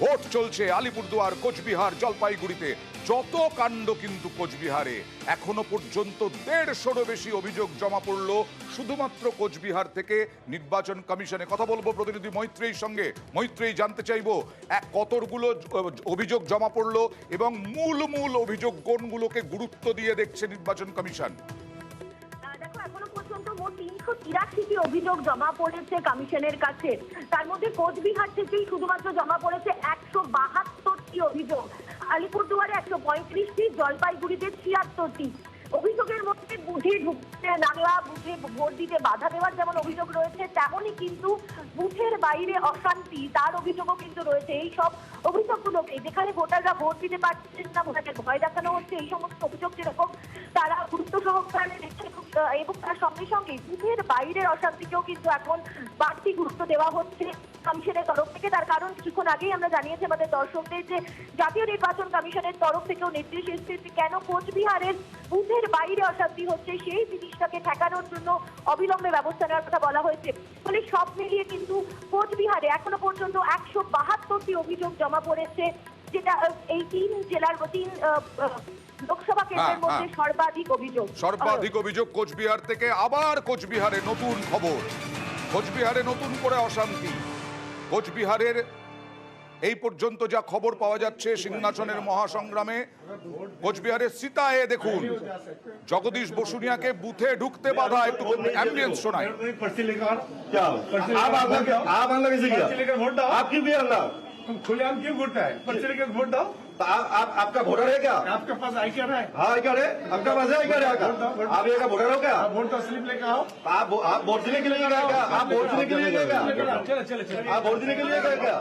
Vote চলছে আলিপুরদুয়ার, কোচবিহার, জলপাইগুড়িতে। যত কাণ্ড কিন্তু কোচবিহারে। এখনো পর্যন্ত 150-রও বেশি অভিযোগ জমা পড়লো শুধুমাত্র কোচবিহার থেকে নির্বাচন কমিশনে। কথা বলবো প্রতিনিধি মৈত্রেয়ীর সঙ্গে। মৈত্রেয়ী, জানতে চাইবো কতগুলো অভিযোগ জমা পড়লো এবং মূল অভিযোগ কোনগুলোকে গুরুত্ব দিয়ে দেখছে নির্বাচন কমিশন। দেখো, এখনো পর্যন্ত মোট 383টি অভিযোগ জমা পড়েছে কমিশনের কাছে। তার মধ্যে কোচবিহার থেকেই শুধুমাত্র জমা পড়েছে 172টি অভিযোগ, আলিপুরদুয়ারে 135টি, জলপাইগুড়িতে 76টি। অভিযোগের মধ্যে বুথে ঢুকতে নাগলা, বুথে ভোট দিতে বাধা দেওয়ার যেমন অভিযোগ রয়েছে, তেমনই কিন্তু বুথের বাইরে অশান্তি, তার অভিযোগও কিন্তু রয়েছে। এই সব অভিযোগগুলোকে, যেখানে ভোটাররা ভোট দিতে পারছেন না, ভোটারদের ভয় দেখানো হচ্ছে, এই সমস্ত অভিযোগ যেরকম তারা গুরুত্ব সহকারে দেখছে এবং তার সঙ্গে সঙ্গে বুথের বাইরের অশান্তিকেও কিন্তু এখন বাড়তি গুরুত্ব দেওয়া হচ্ছে কমিশনের তরফ থেকে। তার কারণ কিছুক্ষণ আগেই আমরা জানিয়েছি আমাদের দর্শকদের যে জাতীয় নির্বাচন কমিশনের তরফ থেকেও নির্দেশ এসেছে যে কেন কোচবিহারের বুথের বাইরে অশান্তি হচ্ছে, সেই জিনিসটাকে ঠেকানোর জন্য অবিলম্বে ব্যবস্থা নেওয়ার কথা বলা হয়েছে। ফলে সব মিলিয়ে কিন্তু কোচবিহারে এখনো পর্যন্ত 172টি অভিযোগ জমা পড়েছে, যেটা এই 3 জেলার 3 লোকসভা কেন্দ্রের মধ্যে সর্বাধিক অভিযোগ কোচবিহার থেকে। আবার কোচবিহারে নতুন খবর, কোচবিহারে নতুন করে অশান্তি। কোচবিহারের এই পর্যন্ত যা খবর পাওয়া যাচ্ছে সিংহাসনের মহাসংগ্রামে, কোচবিহারের সিতায়ে দেখুন জগদীশ বসুনিয়াকে বুথে ঢুকতে বাধা। একটু অ্যাম্বিয়েন্স শোনায়। खुलेआम क्यों वोट है? पर्चे लेकर वोट दो। तो आपका वोटर है क्या? आपके पास आई कार्ड है? हाँ आई कार्ड है। आपका पास है आई कार्ड है? आप यहाँ का वोटर हो क्या? वोट तो स्लिप लेकर आओ। आप वोट देने के लिए गए क्या? आप वोट देने के लिए गए क्या? चले आप वोट देने के लिए गए क्या?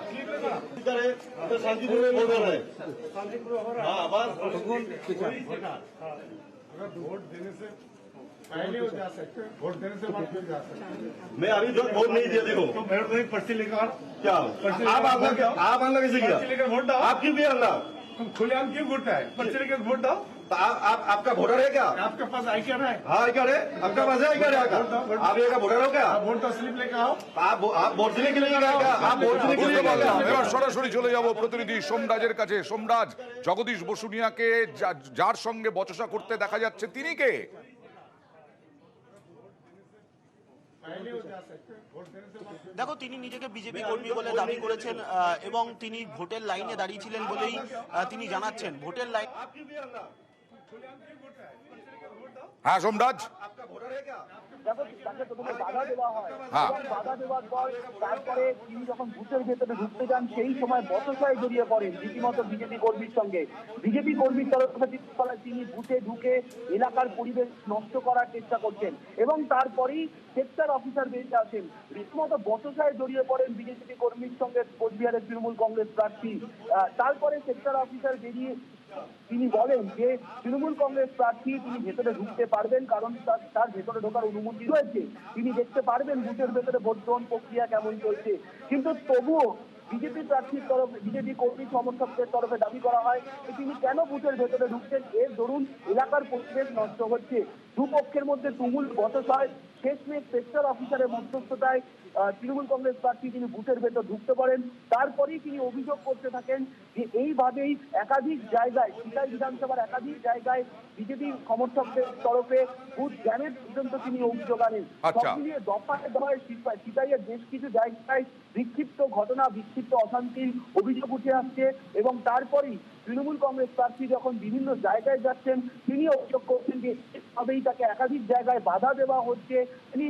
तो शांतिपूर्ण वोट हो रहे। हाँ बस अगर वोट देने से पहले हो जा सकते, वोट देने से बाद में जा सकते। मैं अभी जो वोट नहीं दिया देखो। तो मेरे को एक पर्ची लेकर क्या आप आना कैसे किया? पर्ची लेकर वोट दो। आप क्यों भी आना? तुम खुलेआम क्यों वोट है? पर्ची लेकर वोट दो। तो आपका वोटर है क्या? आपके पास आई कार्ड है? हाँ आई कार्ड है। आपका पास है आई कार्ड है? आप यहाँ का वोटर हो क्या? वोट तो स्लिप लेकर आओ। आप वोट देने के लिए गए क्या? आप वोट देने के लिए गए क्या? এবার সরাসরি চলে যাব প্রতিনিধি সোমরাজের কাছে। সোমরাজ, জগদীশ বসুনিয়াকে যার সঙ্গে বচসা করতে দেখা যাচ্ছে, তিনি কে? দেখো, তিনি নিজেকে বিজেপি কর্মী বলে দাবি করেছেন এবং তিনি ভোটের লাইনে দাঁড়িয়েছিলেন বলেই তিনি জানাচ্ছেন ভোটের লাইন। হ্যাঁ সোমরাজ, তাকে প্রথমে বাধা দেওয়া হয় এবং বাধা দেওয়ার পর তারপরে তিনি যখন বুথের ভেতরে ঢুকতে যান সেই সময় বচসায় জড়িয়ে পড়েন রীতিমতো বিজেপি কর্মীর সঙ্গে। বিজেপি কর্মীর তরফে তিনি বুথে ঢুকে এলাকার পরিবেশ নষ্ট করার চেষ্টা করছেন এবং তারপরেই সেক্টর অফিসার বেরিয়ে আসেন। রীতিমতো বচসায় জড়িয়ে পড়েন বিজেপি কর্মীর সঙ্গে কোচবিহারের তৃণমূল কংগ্রেস প্রার্থী। তারপরে সেক্টর অফিসার বেরিয়ে তিনি বলেন যে তৃণমূল কংগ্রেস প্রার্থী তিনি ভেতরে ঢুকতে পারবেন, কারণ তার ভেতরে ঢোকার অনুমতি রয়েছে, তিনি দেখতে পারবেন বুথের ভেতরে ভোট গ্রহণ প্রক্রিয়া কেমন চলছে। কিন্তু তবুও বিজেপি প্রার্থীর তরফে, বিজেপি কর্মী সমর্থকদের তরফে দাবি করা হয় যে তিনি কেন বুথের ভেতরে ঢুকছেন, এর দরুন এলাকার পরিবেশ নষ্ট হচ্ছে। দুপক্ষের মধ্যে তুমুল বচসায় শেষমেশ সেক্টর অফিসারের মধ্যস্থতায় তৃণমূল কংগ্রেস প্রার্থী তিনি বুথের ভেতর ঢুকতে পারেন। তারপরেই তিনি অভিযোগ করতে থাকেন যে এইভাবেই একাধিক জায়গায়, সিতাই বিধানসভার একাধিক জায়গায় বিজেপি সমর্থকদের তরফে বুথ জ্যামের পর্যন্ত তিনি অভিযোগ আনেন। সব মিলিয়ে দফায় দফায় সিতাইয়ের বেশ কিছু জায়গায় বিক্ষিপ্ত ঘটনা, বিক্ষিপ্ত অশান্তির অভিযোগ উঠে আসছে এবং তারপরেই তৃণমূল কংগ্রেস প্রার্থী যখন বিভিন্ন জায়গায় যাচ্ছেন তিনি অভিযোগ করছেন যে এভাবেই তাকে একাধিক জায়গায় বাধা দেওয়া হচ্ছে, তিনি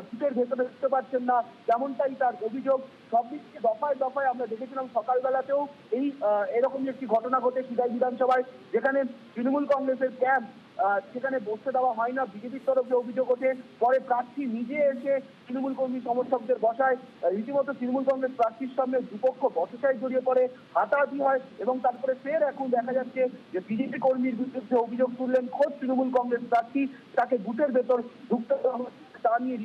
বুথের ভেতরে ঢুকতে পারছেন না, যেমনটাই তার অভিযোগ। সব দিকে দফায় দফায় আমরা দেখেছিলাম সকালবেলাতেও এরকমই একটি ঘটনা ঘটে সিতাই বিধানসভায়, যেখানে তৃণমূল কংগ্রেসের ক্যাম্প সেখানে বসতে দেওয়া হয় না, বিজেপির তরফে অভিযোগ ওঠে। পরে প্রার্থী নিজে এসে তৃণমূল কর্মী সমর্থকদের বসায়, রীতিমতো তৃণমূল কংগ্রেস প্রার্থীর সামনে দুপক্ষ বচসায় জড়িয়ে পড়ে, হাতাহাতি হয় এবং তারপরে ফের এখন দেখা যাচ্ছে যে বিজেপি কর্মীর বিরুদ্ধে অভিযোগ তুললেন খোদ তৃণমূল কংগ্রেস প্রার্থী, তাকে বুথের ভেতর ঢুকতে দেওয়া হচ্ছে, তা নিয়ে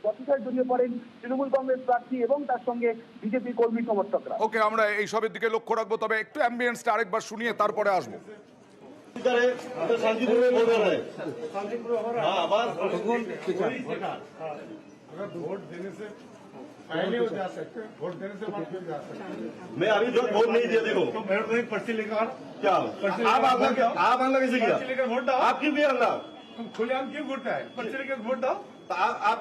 বচসায় জড়িয়ে পড়েন তৃণমূল কংগ্রেস প্রার্থী এবং তার সঙ্গে বিজেপি কর্মী সমর্থকরা। ওকে, আমরা এই সবের দিকে লক্ষ্য রাখবো, তবে একটু অ্যাম্বিয়েন্সটা আরেকবার শুনিয়ে তারপরে আসবো। तो शांतिपूर्ण वोट हो रहे। हाँ बस अगर वोट देने से पहले वो जा सकते हैं, वोट देने से बाद में जा सकते हैं। मैं अभी तक वोट नहीं दिया देखो तो मेरे को पर्ची लेकर क्या आप आंदोलन कैसे किया पर्ची लेकर वोट डालो। आप क्यों किया ना खुलेआम क्यों वोट है? पर्ची लेकर वोट डालो। तो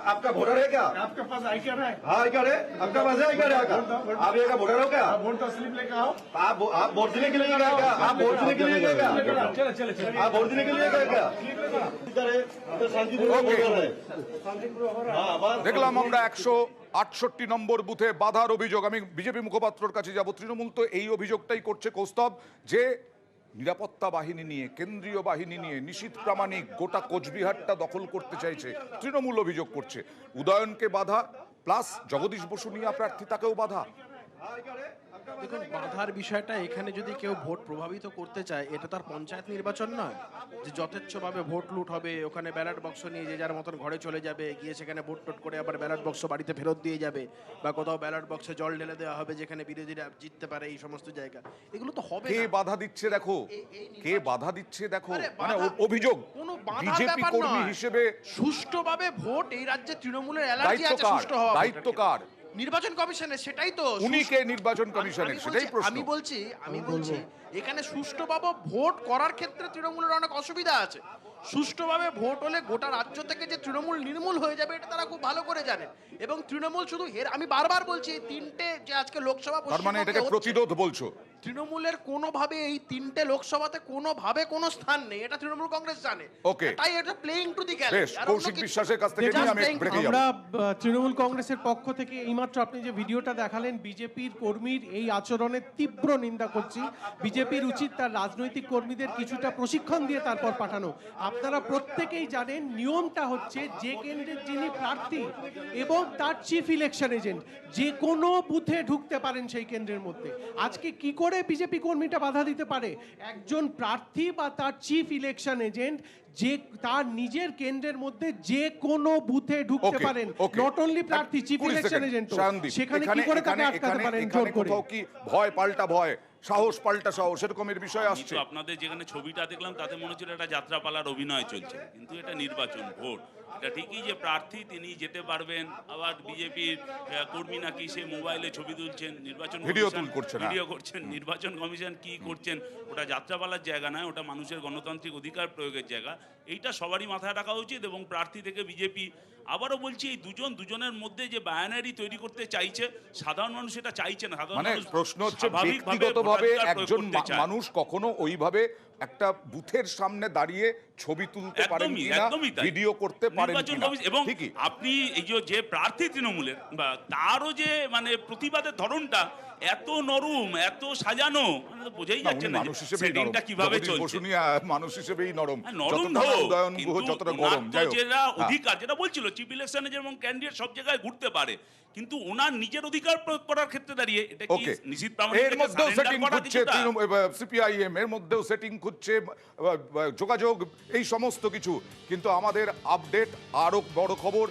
आपका वोटर है क्या आपके पास आई कार्ड है? हाँ आई कार्ड है आपका पास है आई कार्ड है आपका आप यहाँ का वोटर हो क्या आप वोट का स्लिप लेकर आओ। आप वोट देने के लिए गए क्या आप वोट देने के लिए गए क्या चलो चलो चलो आप वोट देने के लिए गए क्या शांतिपूर्वक वोट कर रहे हैं हाँ बस দেখলাম আমরা 168 নম্বর বুথে বাধার অভিযোগ। আমি বিজেপি মুখপাত্রর কাছে যাব। তৃণমূল তো এই অভিযোগটাই করছে কৌস্তব, যে নিরাপত্তা বাহিনী নিয়ে, কেন্দ্রীয় বাহিনী নিয়ে নিশীথ প্রামাণিক গোটা কোচবিহারটা দখল করতে চাইছে। তৃণমূল অভিযোগ করছে উদয়নকে বাধা, প্লাস জগদীশ বসু নিয়ে প্রার্থী তাকেও বাধা। দেখুন, বাধার বিষয়টা এখানে যদি কেউ ভোট প্রভাবিত করতে চায়, এটা তার পঞ্চায়েত নির্বাচন নয় যে যথেচ্ছভাবে ভোট লুট হবে, ওখানে ব্যালট বক্স নিয়ে যে যার মতন ঘরে চলে যাবে, গিয়ে সেখানে ভোট টোট করে আবার ব্যালট বক্স বাড়িতে ফেরত দিয়ে যাবে, বা কোথাও ব্যালট বক্সে জল ঢেলে দেওয়া হবে যেখানে বিরোধীরা জিততে পারে, এই সমস্ত জায়গা এগুলো তো হবে কে না। বাধা দিচ্ছে দেখো, কে বাধা দিচ্ছে দেখো, আরে মানে বাধা- অভিযোগ কোনো বাধার বিজেপি ব্যাপার কর্মী নয়। হিসেবে সুষ্ঠুভাবে ভোট এই রাজ্যে তৃণমূলের অ্যালার্জি দায়িত্ব আছে কার? সুষ্ঠু হওয়া দায়িত্ব ভোটের। কার? নির্বাচন কমিশনের, সেটাই তো উনি সুষ্ঠু- কে নির্বাচন কমিশনের? আমি সেটাই বলছি- প্রশ্ন। আমি বলছি এখানে সুষ্ঠুভাবে ভোট করার ক্ষেত্রে তৃণমূলের অনেক অসুবিধা আছে। সুষ্ঠুভাবে ভোট হলে গোটা রাজ্য থেকে যে তৃণমূল নির্মূল হয়ে যাবে এটা তারা খুব ভালো করে জানে। এবং তৃণমূল শুধু আমি বারবার বলছি, এই তিনটে যে আজকে লোকসভা তার মানে পশ্চিমবঙ্গে এটাকে হচ্ছে, প্রতিরোধ বলছো? তৃণমূলের কোনোভাবে এই তিনটে লোকসভাতে কোনোভাবে কোনো স্থান নেই, এটা তৃণমূল কংগ্রেস জানে। Okay. তাই এটা প্লেইং টু দি বেশ, কৌশিক বিশ্বাসের কাছ থেকে নিয়ে আমি ব্রেকে যাব। আমরা তৃণমূল কংগ্রেসের পক্ষ থেকে এইমাত্র আপনি যে ভিডিওটা দেখালেন, বিজেপির কর্মীর এই আচরণের তীব্র নিন্দা করছি। বিজেপির উচিত তার রাজনৈতিক কর্মীদের কিছুটা প্রশিক্ষণ দিয়ে তারপর পাঠানো। আপনারা প্রত্যেকেই জানেন নিয়মটা হচ্ছে, যে কেন্দ্রের যিনি প্রার্থী এবং তার চিফ ইলেকশন এজেন্ট যে কোনো বুথে ঢুকতে পারেন সেই কেন্দ্রের মধ্যে। আজকে কি করে বিজেপি কর্মীটা বাধা দিতে পারে? একজন প্রার্থী বা তার চিফ ইলেকশন এজেন্ট যে তার নিজের কেন্দ্রের মধ্যে যে কোনো বুথে ঢুকতে Okay, পারেন, okay. নট অনলি প্রার্থী, chief 20 election second. Agent, Shayandeep, সেখানে কি করে তাকে আটকাতে পারেন জোর এখানে করে? কোথাও কি ভয় পাল্টা ভয়, সাহস পাল্টা সাহস, এরকমের বিষয় আমি আসছে? তো আপনাদের যেখানে ছবিটা দেখলাম তাতে মনে হচ্ছিল একটা যাত্রাপালার অভিনয় চলছে, কিন্তু এটা নির্বাচন ভোট। এটা ঠিকই যে প্রার্থী তিনি যেতে পারবেন, আবার বিজেপির কর্মী নাকি সে মোবাইলে ছবি তুলছেন, নির্বাচন ভিডিও কমিশন করছেন, হ্যাঁ। ভিডিও করছেন, নির্বাচন কমিশন কি করছেন, ওটা যাত্রাপালার জায়গা নয়, ওটা মানুষের গণতান্ত্রিক অধিকার প্রয়োগের জায়গা। এইটা সবারই মাথায় রাখা উচিত। এবং প্রার্থী থেকে বিজেপি, আবারও বলছি, এই দুজনের মধ্যে যে বায়ানারি তৈরি করতে চাইছে, সাধারণ মানুষ এটা চাইছে না। সাধারণ মানে মানুষ প্রশ্ন হচ্ছে, স্বাভাবিকভাবে ব্যক্তিগতভাবে ভোটাধিকার প্রয়োগ একজন করতে চায়। মানুষ কখনো ওইভাবে একটা বুথের সামনে দাঁড়িয়ে ছবি তুলতে পারেন একদমই কিনা, একদমই তাই। ভিডিও করতে পারেন নির্বাচন কিনা? কমিশন এবং ঠিকই। আপনি এই যে প্রার্থী তৃণমূলের, বা তারও যে মানে প্রতিবাদের ধরনটা এত নরম, এত সাজানো, মানে তো বোঝাই না, যাচ্ছে উনি না মানুষ যে হিসেবেই সেটিংটা নরম। কিভাবে জগদীশ চলছে। বসু নিয়ে মানুষ হিসেবেই নরম, হ্যাঁ, নরম যতটা না হোক, উদয়ন গুহ কিন্তু যতটা ওনার গরম। তো যাই হোক, যেটা হ্যাঁ। অধিকার, যেটা বলছিল চিফ ইলেকশনে যেমন ক্যান্ডিডেট সব জায়গায় ঘুরতে পারে, কিন্তু ওনার নিজের অধিকার প্রয়োগ করার ক্ষেত্রে দাঁড়িয়ে এটা কি ওকে, নিশ্চিত এর মধ্যেও সেটিং খুঁজছে সিপিআইএম, এর মধ্যেও সেটিং খুঁজছে যোগাযোগ, এই সমস্ত কিছু। কিন্তু আমাদের আপডেট, আরো বড় খবর।